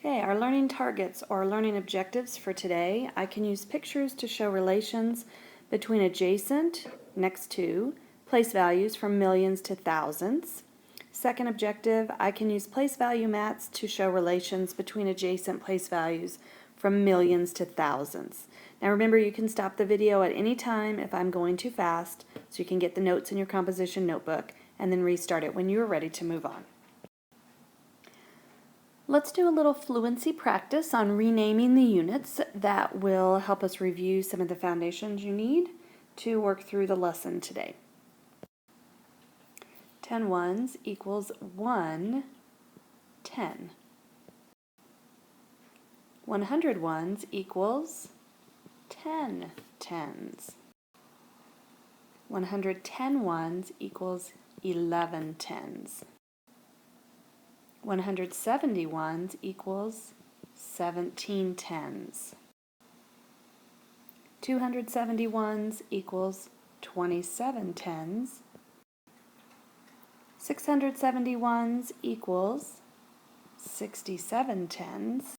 Okay, our learning targets or learning objectives for today. I can use pictures to show relations between adjacent, next to, place values from millions to thousands. Second objective, I can use place value mats to show relations between adjacent place values from millions to thousands. Now remember, you can stop the video at any time if I'm going too fast, so you can get the notes in your composition notebook and then restart it when you are ready to move on. Let's do a little fluency practice on renaming the units that will help us review some of the foundations you need to work through the lesson today. 10 ones equals 1 10. 100 ones equals 10 tens. 110 ones equals 11 tens. 170 ones equals 17 tens. 270 ones equals 27 tens. 670 ones equals 67 tens.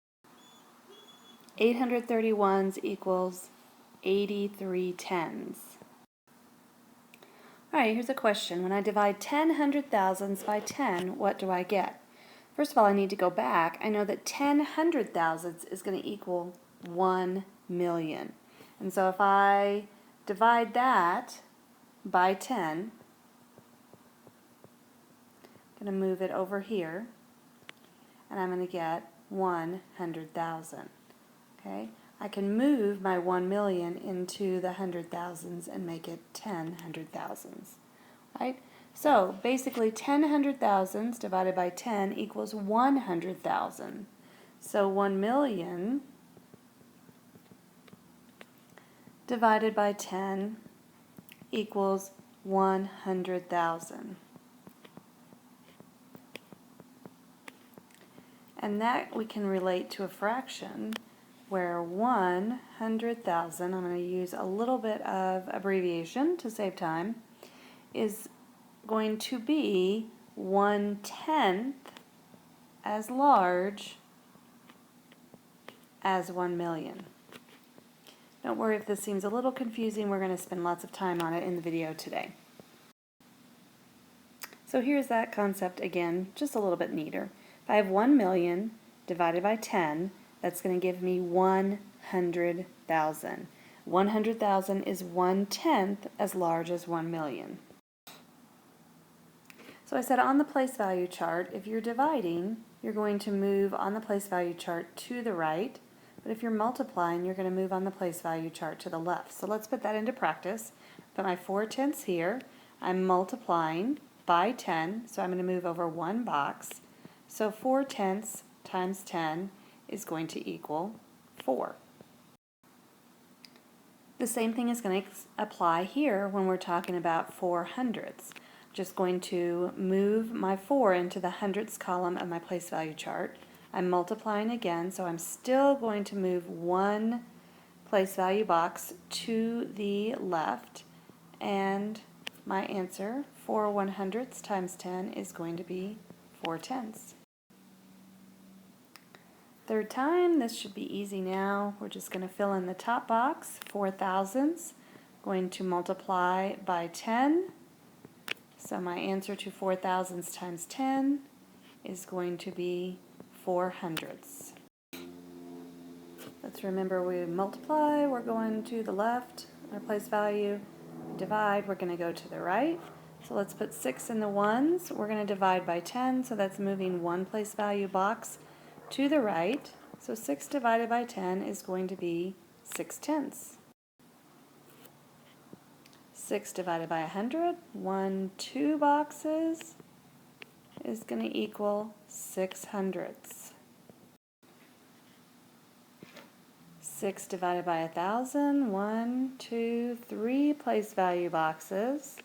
830 ones equals 83 tens. Alright, here's a question. When I divide 10 hundred thousands by 10, what do I get? First of all, I need to go back. I know that 10 hundred thousands is going to equal 1 million. And so if I divide that by 10, I'm going to move it over here, and I'm going to get 100,000. Okay? I can move my 1 million into the hundred thousands and make it 10 hundred thousands. Right? So basically 10 hundred thousands divided by 10 equals 100,000. So 1 million divided by 10 equals 100,000. And that we can relate to a fraction where 100,000, I'm going to use a little bit of abbreviation to save time, is going to be 1/10 as large as 1 million. Don't worry if this seems a little confusing. We're going to spend lots of time on it in the video today. So here's that concept again, just a little bit neater. If I have 1 million divided by 10, that's going to give me 100,000. 100,000 is 1/10 as large as 1 million. So I said on the place value chart, if you're dividing, you're going to move on the place value chart to the right, but if you're multiplying, you're going to move on the place value chart to the left. So let's put that into practice. Put my 4/10 here. I'm multiplying by 10, so I'm going to move over one box. So 4/10 times 10 is going to equal 4. The same thing is going to apply here when we're talking about 4 hundredths. Just going to move my 4 into the hundredths column of my place value chart. I'm multiplying again, so I'm still going to move one place value box to the left, and my answer, 4 100ths times 10, is going to be 4 tenths. Third time, this should be easy now. We're just going to fill in the top box, 4 thousandths, going to multiply by 10. So my answer to 4 thousandths times 10 is going to be 4 hundredths. Let's remember we multiply, we're going to the left, our place value. Divide, we're going to go to the right. So let's put 6 in the ones. We're going to divide by 10, so that's moving one place value box to the right. So 6 divided by 10 is going to be 6 tenths. 6 divided by 100, 2 boxes, is going to equal 6 hundredths. 6 divided by 1,000, 2, 3 place value boxes.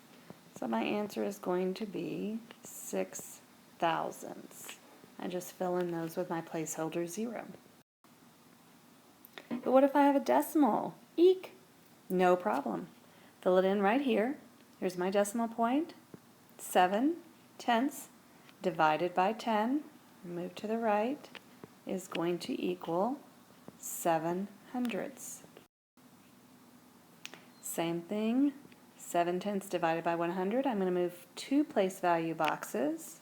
So my answer is going to be 6 thousandths. I just fill in those with my placeholder 0. But what if I have a decimal? Eek! No problem. Fill it in right here. Here's my decimal point. 7 tenths divided by 10. Move to the right is going to equal 7/100. Same thing, 7/10 divided by 100. I'm going to move 2 place value boxes.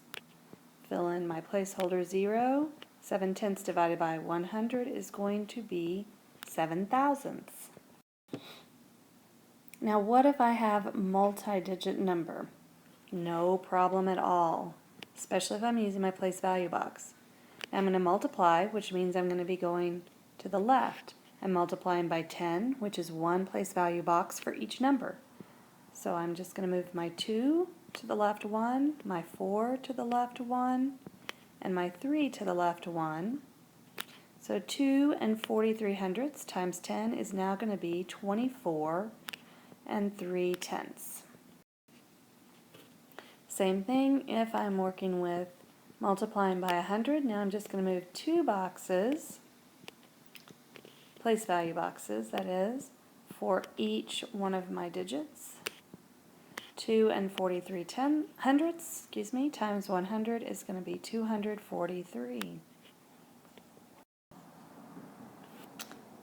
Fill in my placeholder 0. 7/10 divided by 100 is going to be 7/1000. Now what if I have multi-digit number? No problem at all, especially if I'm using my place value box. Now I'm going to multiply, which means I'm going to be going to the left. I'm multiplying by 10, which is 1 place value box for each number. So I'm just going to move my 2 to the left 1, my 4 to the left 1, and my 3 to the left 1. So 2 43/100 times 10 is now going to be 24 3/10. Same thing if I'm working with multiplying by 100. Now I'm just going to move 2 boxes, place value boxes that is, for each one of my digits. 2 43/100 times 100 is going to be 243.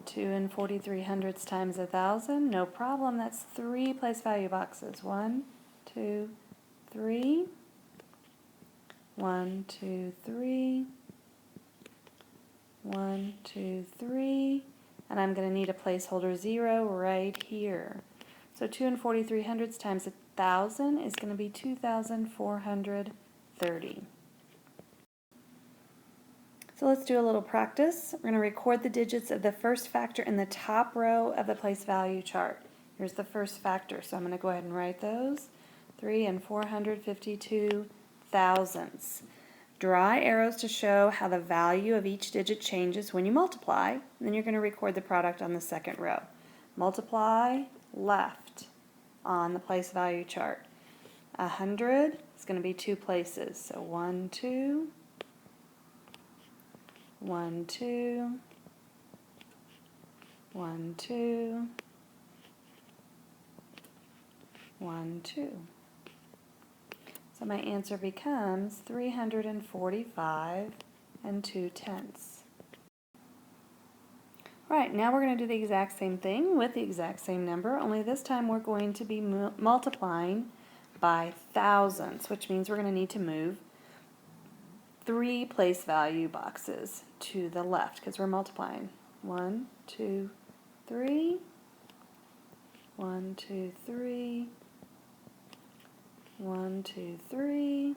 2 43/100 times 1,000, no problem, that's 3 place value boxes. 1, 2, 3. 1, 2, 3. 1, 2, 3. And I'm going to need a placeholder 0 right here. So 2 43/100 times 1,000 is going to be 2,430. So let's do a little practice. We're going to record the digits of the first factor in the top row of the place value chart. Here's the first factor, so I'm going to go ahead and write those. 3 452 thousandths. Draw arrows to show how the value of each digit changes when you multiply, and then you're going to record the product on the second row. Multiply left on the place value chart. 100 is going to be 2 places, so 1, 2, 1, 2, 1, 2, 1, 2. So my answer becomes 345 2/10. Alright, now we're going to do the exact same thing with the exact same number, only this time we're going to be multiplying by thousands, which means we're going to need to move 3 place value boxes to the left because we're multiplying. 1, 2, 3. 1, 2, 3. 1, 2, 3.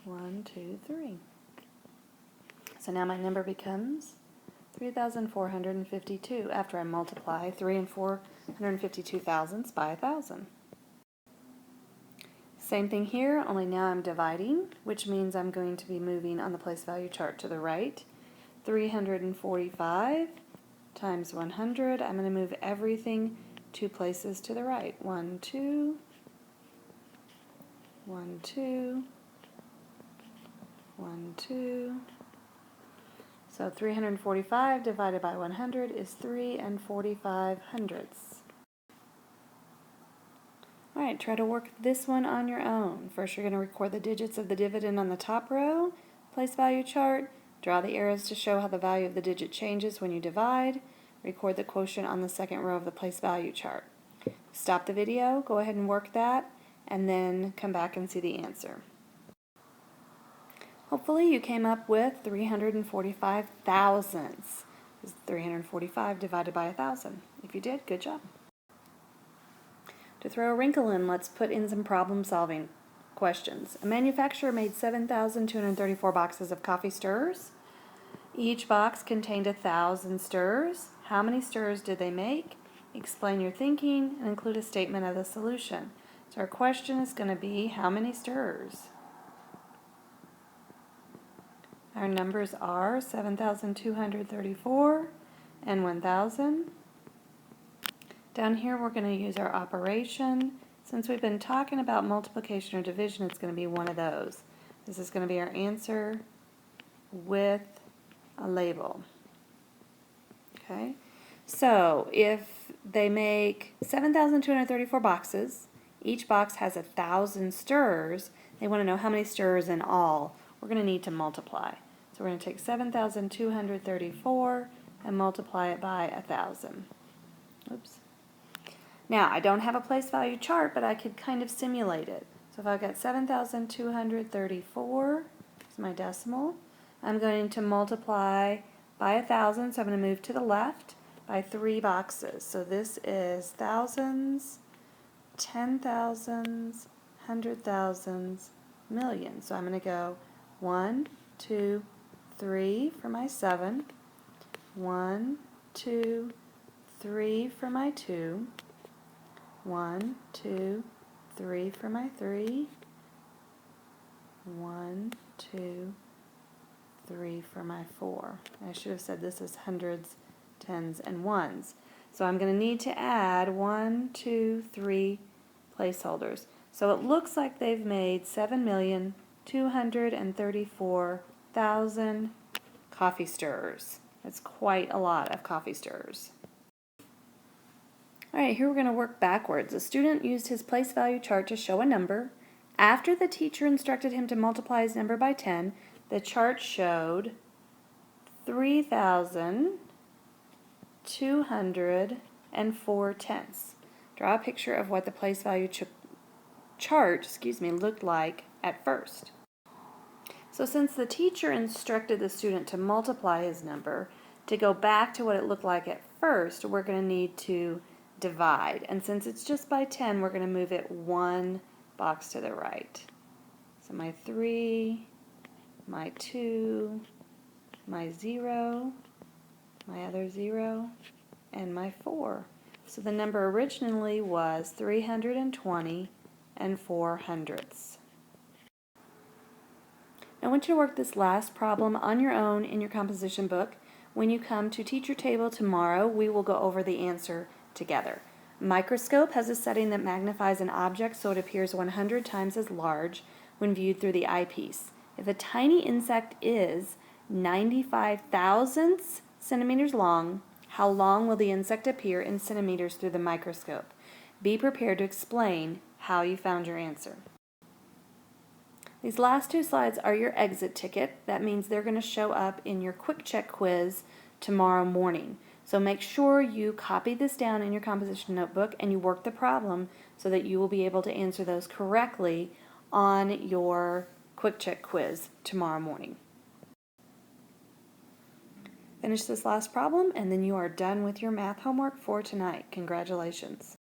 1, 2, 3. So now my number becomes 3,452 after I multiply 3 452 thousandths by 1,000. Same thing here, only now I'm dividing, which means I'm going to be moving on the place value chart to the right. 345 times 100, I'm going to move everything 2 places to the right. 1, 2, 1, 2, 1, 2. So 345 divided by 100 is 3 45/100. Alright, try to work this one on your own. First you're going to record the digits of the dividend on the top row, place value chart, draw the arrows to show how the value of the digit changes when you divide, record the quotient on the second row of the place value chart. Stop the video, go ahead and work that, and then come back and see the answer. Hopefully you came up with 345 thousandths. This is 345 divided by 1,000. If you did, good job. To throw a wrinkle in, let's put in some problem-solving questions. A manufacturer made 7,234 boxes of coffee stirrers. Each box contained 1,000 stirrers. How many stirrers did they make? Explain your thinking and include a statement of the solution. So our question is going to be, how many stirrers? Our numbers are 7,234 and 1,000. Down here we're going to use our operation. Since we've been talking about multiplication or division, it's going to be one of those. This is going to be our answer with a label. Okay, so if they make 7,234 boxes, each box has 1,000 stirrers, they want to know how many stirrers in all we're going to need to multiply. So we're going to take 7,234 and multiply it by 1,000. Oops. Now, I don't have a place value chart, but I could kind of simulate it. So if I've got 7,234 is my decimal, I'm going to multiply by 1,000, so I'm going to move to the left by 3 boxes. So this is thousands, 10,000s, 100,000s, millions. So I'm going to go 1, 2, 3 for my 7, 1, 2, 3 for my 2, 1, 2, 3 for my 3, 1, 2, 3 for my 4. I should have said this is hundreds, tens, and ones. So I'm going to need to add 1, 2, 3 placeholders. So it looks like they've made 7,234,000 coffee stirrers. That's quite a lot of coffee stirrers. Alright, here we're going to work backwards. A student used his place value chart to show a number. After the teacher instructed him to multiply his number by 10, the chart showed 3,204 tenths. Draw a picture of what the place value chart looked like at first. So since the teacher instructed the student to multiply his number, to go back to what it looked like at first, we're going to need to divide. And since it's just by 10, we're going to move it 1 box to the right. So my 3, my 2, my 0, my other 0, and my 4. So the number originally was 320 and 4/100ths. I want you to work this last problem on your own in your composition book. When you come to teacher table tomorrow, we will go over the answer together. Microscope has a setting that magnifies an object so it appears 100 times as large when viewed through the eyepiece. If a tiny insect is 95 thousandths centimeters long, how long will the insect appear in centimeters through the microscope? Be prepared to explain how you found your answer. These last 2 slides are your exit ticket. That means they're going to show up in your quick check quiz tomorrow morning. So make sure you copy this down in your composition notebook and you work the problem so that you will be able to answer those correctly on your quick check quiz tomorrow morning. Finish this last problem and then you are done with your math homework for tonight. Congratulations.